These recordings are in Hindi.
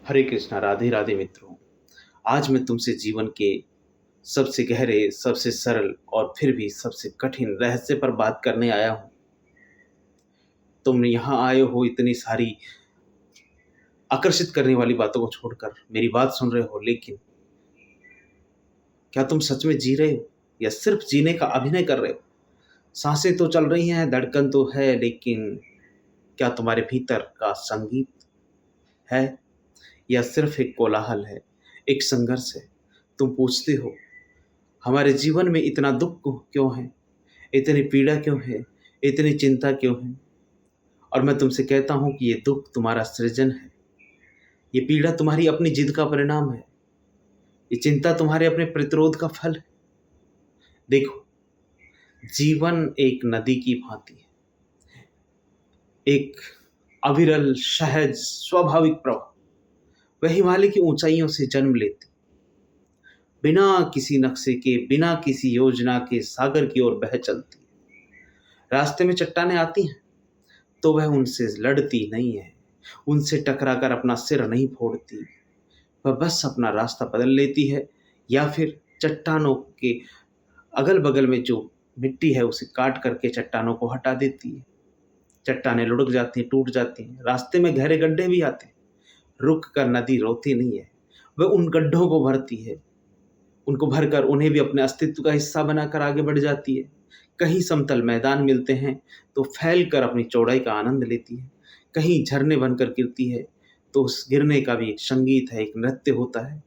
हरे कृष्णा, राधे राधे मित्रों। आज मैं तुमसे जीवन के सबसे गहरे, सबसे सरल और फिर भी सबसे कठिन रहस्य पर बात करने आया हूँ। तुम यहाँ आए हो इतनी सारी आकर्षित करने वाली बातों को छोड़कर मेरी बात सुन रहे हो, लेकिन क्या तुम सच में जी रहे हो या सिर्फ जीने का अभिनय कर रहे हो? सांसें तो चल रही हैं, धड़कन तो है, लेकिन क्या तुम्हारे भीतर का संगीत है या सिर्फ एक कोलाहल है, एक संघर्ष है? तुम पूछते हो हमारे जीवन में इतना दुख क्यों है, इतनी पीड़ा क्यों है, इतनी चिंता क्यों है? और मैं तुमसे कहता हूं कि ये दुख तुम्हारा सृजन है, ये पीड़ा तुम्हारी अपनी जिद का परिणाम है, ये चिंता तुम्हारे अपने प्रतिरोध का फल है। देखो, जीवन एक नदी की भांति है, एक अविरल, सहज, स्वाभाविक प्रवाह। वह हिमालय की ऊंचाइयों से जन्म लेती, बिना किसी नक्शे के, बिना किसी योजना के सागर की ओर बह चलती है। रास्ते में चट्टानें आती हैं तो वह उनसे लड़ती नहीं है, उनसे टकराकर अपना सिर नहीं फोड़ती। वह बस अपना रास्ता बदल लेती है, या फिर चट्टानों के अगल बगल में जो मिट्टी है उसे काट करके चट्टानों को हटा देती है। चट्टानें लुढ़क जाती हैं, टूट जाती हैं, रास्ते में गहरे गड्ढे भी आते हैं। रुक कर नदी रोती नहीं है, वह उन गड्ढों को भरती है, उनको भरकर उन्हें भी अपने अस्तित्व का हिस्सा बनाकर आगे बढ़ जाती है। कहीं समतल मैदान मिलते हैं तो फैल कर अपनी चौड़ाई का आनंद लेती है, कहीं झरने बनकर गिरती है तो उस गिरने का भी एक संगीत है, एक नृत्य होता है।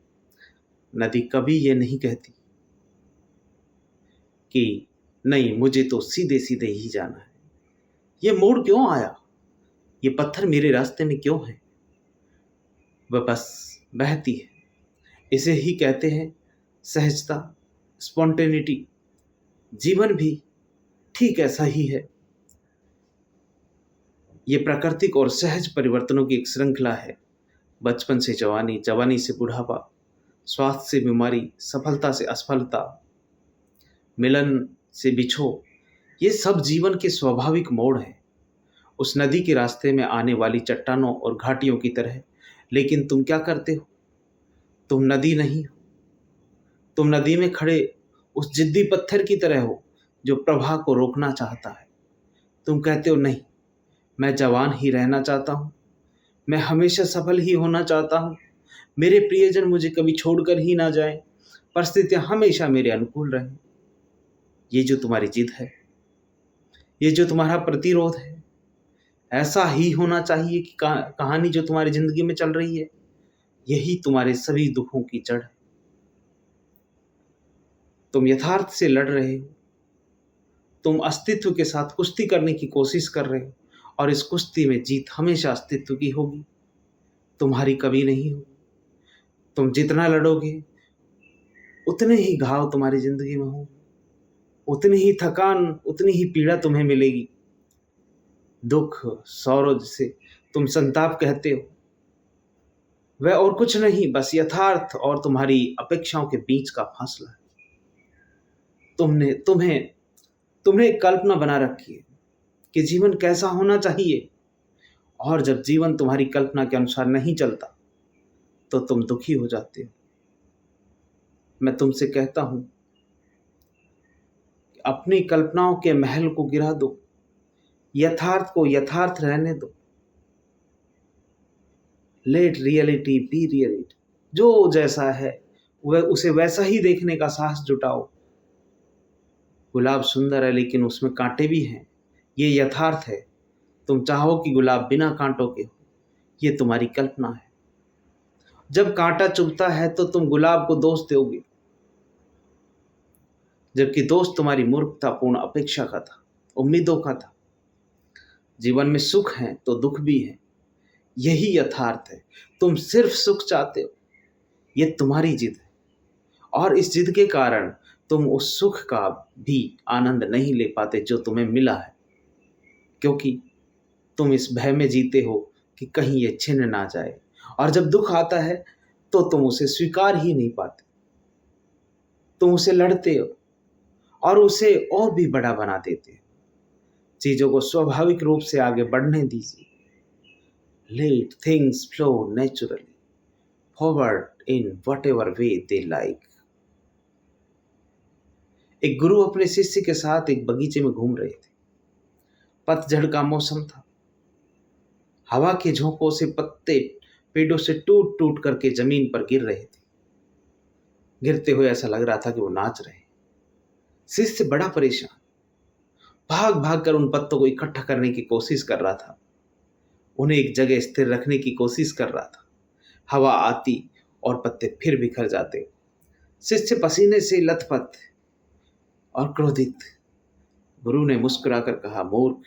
नदी कभी ये नहीं कहती कि नहीं, मुझे तो सीधे सीधे ही जाना है, ये मोड़ क्यों आया, ये पत्थर मेरे रास्ते में क्यों है। वह बस बहती है। इसे ही कहते हैं सहजता, स्पॉन्टेनिटी। जीवन भी ठीक ऐसा ही है। ये प्राकृतिक और सहज परिवर्तनों की एक श्रृंखला है। बचपन से जवानी, जवानी से बुढ़ापा, स्वास्थ्य से बीमारी, सफलता से असफलता, मिलन से बिछो, ये सब जीवन के स्वाभाविक मोड़ हैं, उस नदी के रास्ते में आने वाली चट्टानों और घाटियों की तरह। लेकिन तुम क्या करते हो? तुम नदी नहीं हो, तुम नदी में खड़े उस जिद्दी पत्थर की तरह हो जो प्रवाह को रोकना चाहता है। तुम कहते हो नहीं, मैं जवान ही रहना चाहता हूँ, मैं हमेशा सफल ही होना चाहता हूँ, मेरे प्रियजन मुझे कभी छोड़कर ही ना जाए, परिस्थितियां हमेशा मेरे अनुकूल रहें। ये जो तुम्हारी जिद है, ये जो तुम्हारा प्रतिरोध है, ऐसा ही होना चाहिए कि कहानी जो तुम्हारी जिंदगी में चल रही है, यही तुम्हारे सभी दुखों की जड़ है। तुम यथार्थ से लड़ रहे हो, तुम अस्तित्व के साथ कुश्ती करने की कोशिश कर रहे हो, और इस कुश्ती में जीत हमेशा अस्तित्व की होगी, तुम्हारी कभी नहीं होगी। तुम जितना लड़ोगे उतने ही घाव तुम्हारी जिंदगी में होंगे, उतनी ही थकान, उतनी ही पीड़ा तुम्हें मिलेगी। दुख, सौरभ से तुम संताप कहते हो, वह और कुछ नहीं, बस यथार्थ और तुम्हारी अपेक्षाओं के बीच का फासला है। तुमने तुम्हें तुमने एक कल्पना बना रखी है कि जीवन कैसा होना चाहिए, और जब जीवन तुम्हारी कल्पना के अनुसार नहीं चलता तो तुम दुखी हो जाते हो। मैं तुमसे कहता हूं, अपनी कल्पनाओं के महल को गिरा दो, यथार्थ को यथार्थ रहने दो। Let reality be reality. जो जैसा है वह उसे वैसा ही देखने का साहस जुटाओ। गुलाब सुंदर है लेकिन उसमें कांटे भी हैं, ये यथार्थ है। तुम चाहो कि गुलाब बिना कांटों के हो, ये तुम्हारी कल्पना है। जब कांटा चुभता है तो तुम गुलाब को दोष दोगे, जबकि दोष तुम्हारी मूर्खतापूर्ण अपेक्षा का था, उम्मीदों का था। जीवन में सुख है तो दुख भी है, यही यथार्थ है। तुम सिर्फ सुख चाहते हो, ये तुम्हारी जिद है, और इस जिद के कारण तुम उस सुख का भी आनंद नहीं ले पाते जो तुम्हें मिला है, क्योंकि तुम इस भय में जीते हो कि कहीं ये छिन ना जाए। और जब दुख आता है तो तुम उसे स्वीकार ही नहीं पाते, तुम उसे लड़ते हो और उसे और भी बड़ा बना देते हो। चीजों को स्वाभाविक रूप से आगे बढ़ने दीजिए। Let things flow naturally. forward in whatever way they like. एक गुरु अपने शिष्य के साथ एक बगीचे में घूम रहे थे। पतझड़ का मौसम था। हवा के झोंकों से पत्ते पेड़ों से टूट टूट करके जमीन पर गिर रहे थे। गिरते हुए ऐसा लग रहा था कि वो नाच रहे हैं। शिष्य बड़ा परेशान भाग भाग कर उन पत्तों को इकट्ठा करने की कोशिश कर रहा था। उन्हें एक जगह स्थिर रखने की कोशिश कर रहा था। हवा आती और पत्ते फिर बिखर जाते। शिष्य पसीने से लथपथ और क्रोधित। गुरु ने मुस्कुराकर कहा, मूर्ख,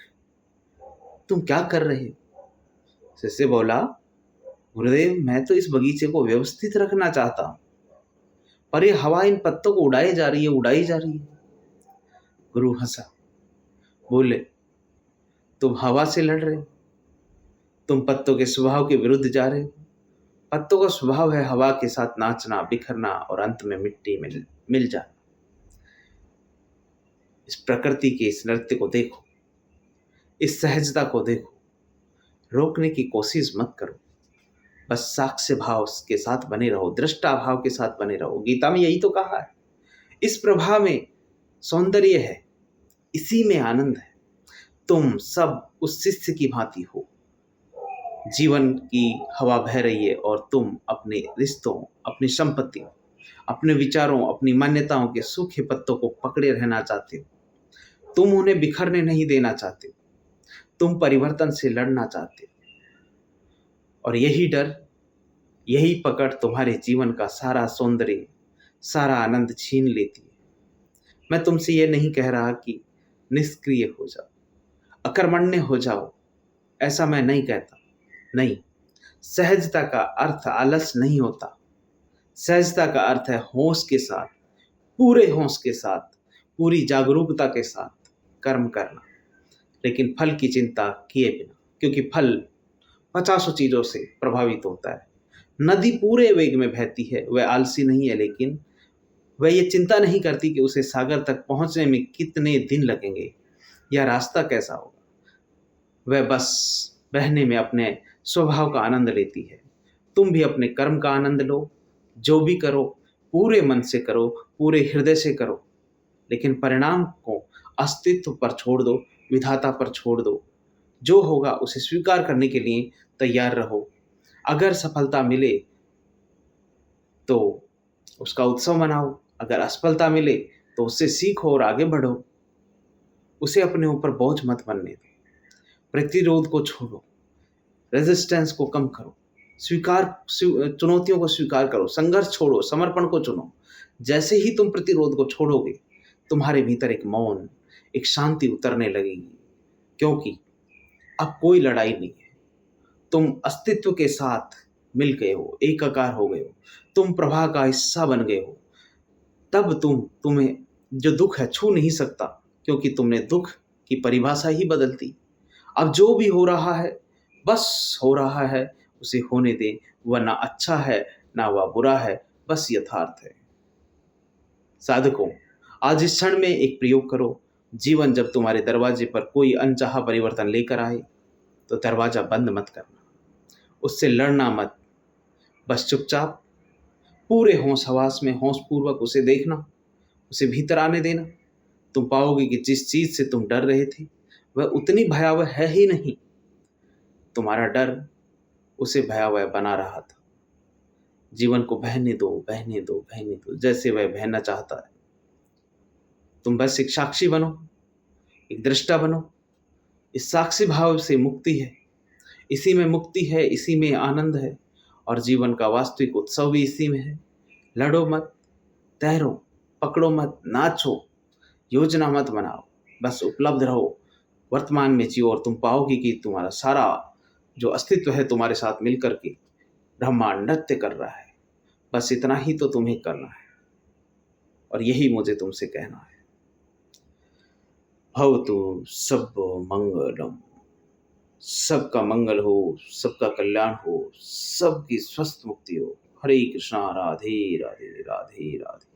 तुम क्या कर रहे हो? शिष्य बोला, गुरुदेव, मैं तो इस बगीचे को व्यवस्थित रखना चाहता हूं, पर यह हवा इन पत्तों को उड़ाई जा रही है। गुरु हंसा, बोले, तुम हवा से लड़ रहे हो, तुम पत्तों के स्वभाव के विरुद्ध जा रहे हो। पत्तों का स्वभाव है हवा के साथ नाचना, बिखरना और अंत में मिट्टी में मिल जाना। इस प्रकृति के इस नृत्य को देखो, इस सहजता को देखो। रोकने की कोशिश मत करो, बस साक्ष्य भाव के साथ बने रहो, दृष्टा भाव के साथ बने रहो। गीता में यही तो कहा है। इस प्रभाव में सौंदर्य है, इसी में आनंद है। तुम सब उस शिष्य की भांति हो। जीवन की हवा बह रही है और तुम अपने रिश्तों, अपनी संपत्तियों, अपने विचारों, अपनी मान्यताओं के सूखे पत्तों को पकड़े रहना चाहते हो। तुम उन्हें बिखरने नहीं देना चाहते हो। तुम परिवर्तन से लड़ना चाहते हो। और यही डर, यही पकड़ तुम्हारे जीवन का सारा सौंदर्य, सारा आनंद छीन लेती है। मैं तुमसे यह नहीं कह रहा कि निष्क्रिय हो जाओ, अकर्मण्य हो जाओ, ऐसा मैं नहीं कहता। नहीं, सहजता का अर्थ आलस नहीं होता। सहजता का अर्थ है होश के साथ, पूरे होश के साथ, पूरी जागरूकता के साथ कर्म करना, लेकिन फल की चिंता किए बिना, क्योंकि फल 50 चीजों से प्रभावित होता है। नदी पूरे वेग में बहती है, वह आलसी नहीं है, लेकिन वह ये चिंता नहीं करती कि उसे सागर तक पहुंचने में कितने दिन लगेंगे या रास्ता कैसा होगा। वह बस बहने में अपने स्वभाव का आनंद लेती है। तुम भी अपने कर्म का आनंद लो। जो भी करो पूरे मन से करो, पूरे हृदय से करो, लेकिन परिणाम को अस्तित्व पर छोड़ दो, विधाता पर छोड़ दो। जो होगा उसे स्वीकार करने के लिए तैयार रहो। अगर सफलता मिले तो उसका उत्सव मनाओ, अगर असफलता मिले तो उससे सीखो और आगे बढ़ो। उसे अपने ऊपर बोझ मत बनने दो। प्रतिरोध को छोड़ो, रेजिस्टेंस को कम करो, चुनौतियों को स्वीकार करो, संघर्ष छोड़ो, समर्पण को चुनो। जैसे ही तुम प्रतिरोध को छोड़ोगे, तुम्हारे भीतर एक मौन, एक शांति उतरने लगेगी, क्योंकि अब कोई लड़ाई नहीं है। तुम अस्तित्व के साथ मिल गए हो, एकाकार हो गए हो, तुम प्रभा का हिस्सा बन गए हो। तब तुम्हें जो दुख है छू नहीं सकता, क्योंकि तुमने दुख की परिभाषा ही बदल दी। अब जो भी हो रहा है बस हो रहा है, उसे होने दे। वह ना अच्छा है ना वह बुरा है, बस यथार्थ है। साधकों, आज इस क्षण में एक प्रयोग करो। जीवन जब तुम्हारे दरवाजे पर कोई अनचाहा परिवर्तन लेकर आए तो दरवाजा बंद मत करना, उससे लड़ना मत। बस चुपचाप पूरे होश हवास में होश पूर्वक उसे देखना, उसे भीतर आने देना। तुम पाओगे कि जिस चीज से तुम डर रहे थे वह उतनी भयावह है ही नहीं। तुम्हारा डर उसे भयावह बना रहा था। जीवन को बहने दो, बहने दो, बहने दो, जैसे वह बहना चाहता है। तुम बस एक साक्षी बनो, एक दृष्टा बनो। इस साक्षी भाव से मुक्ति है, इसी में मुक्ति है, इसी में आनंद है, और जीवन का वास्तविक उत्सव भी इसी में है। लड़ो मत, तैरो, पकड़ो मत, नाचो, योजना मत बनाओ, बस उपलब्ध रहो, वर्तमान में जियो, और तुम पाओगे कि तुम्हारा सारा जो अस्तित्व है तुम्हारे साथ मिलकर के ब्रह्मांड नृत्य कर रहा है। बस इतना ही तो तुम्हें करना है, और यही मुझे तुमसे कहना है। भवतु सब मंगलम, सबका मंगल हो, सबका कल्याण हो, सबकी स्वस्थ मुक्ति हो। हरे कृष्णा, राधे राधे, राधे राधे।